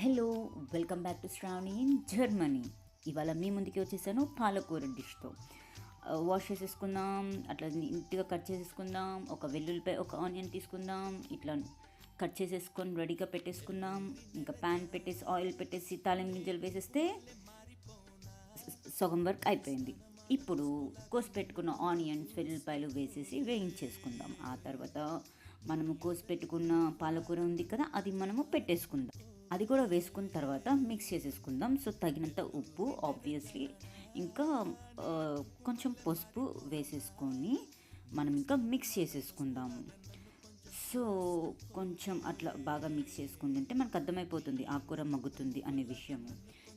Hello, welcome back to Sravani in Germany. ఇవాళ మీ ముందుకి వచ్చేసాను పాలకూర డిష్తో. వాష్ చేసేసుకుందాం, అట్లా నీట్గా కట్ చేసేసుకుందాం. ఒక వెల్లుల్లిపాయ, ఒక ఆనియన్ తీసుకుందాం, ఇట్లా కట్ చేసేసుకొని రెడీగా పెట్టేసుకుందాం. ఇంకా ప్యాన్ పెట్టేసి ఆయిల్ పెట్టేసి తాలింపు గింజలు వేసేస్తే సగం వర్క్ అయిపోయింది. ఇప్పుడు కోసి పెట్టుకున్న ఆనియన్స్, వెల్లుల్లిపాయలు వేసేసి వేయించేసుకుందాం. ఆ తర్వాత మనము కోసి పెట్టుకున్న పాలకూర ఉంది కదా, అది మనము పెట్టేసుకుందాం. అది కూడా వేసుకున్న తర్వాత మిక్స్ చేసేసుకుందాం. సో తగినంత ఉప్పు ఆబ్వియస్లీ, ఇంకా కొంచెం పసుపు వేసేసుకొని మనం ఇంకా మిక్స్ చేసేసుకుందాము. సో కొంచెం అట్లా బాగా మిక్స్ చేసుకుంటుంటే మనకు అర్థమైపోతుంది ఆకుకూర మగ్గుతుంది అనే విషయము.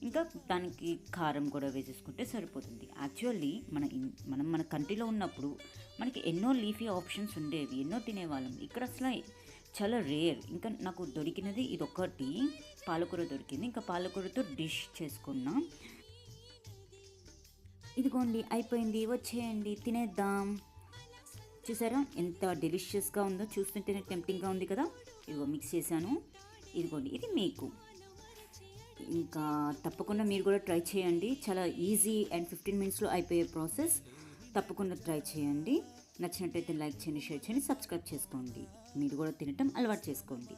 ఇంకా దానికి కారం కూడా వేసేసుకుంటే సరిపోతుంది. యాక్చువల్లీ మనం మన కంట్రీలో ఉన్నప్పుడు మనకి ఎన్నో లీఫీ ఆప్షన్స్ ఉండేవి, ఎన్నో తినేవాళ్ళం. ఇక్కడ అసలు చాలా రేర్. ఇంకా నాకు దొరికినది ఇదొకటి, పాలకూర దొరికింది. ఇంకా పాలకూరతో డిష్ చేసుకున్నాం. ఇదిగోండి అయిపోయింది, వచ్చేయండి తినేద్దాం. చూసారా ఎంత డెలిషియస్గా ఉందో, చూస్తుంటేనే టెంప్టింగ్గా ఉంది కదా. ఇదిగో మిక్స్ చేశాను, ఇదిగోండి ఇది మీకు. ఇంకా తప్పకుండా మీరు కూడా ట్రై చేయండి. చాలా ఈజీ అండ్ 15 మినిట్స్లో అయిపోయే ప్రాసెస్. తప్పకుండా ట్రై చేయండి. నచ్చినట్టయితే లైక్ చేయండి, షేర్ చేయండి, సబ్స్క్రైబ్ చేసుకోండి. మీరు కూడా తినటం అలవాటు చేసుకోండి.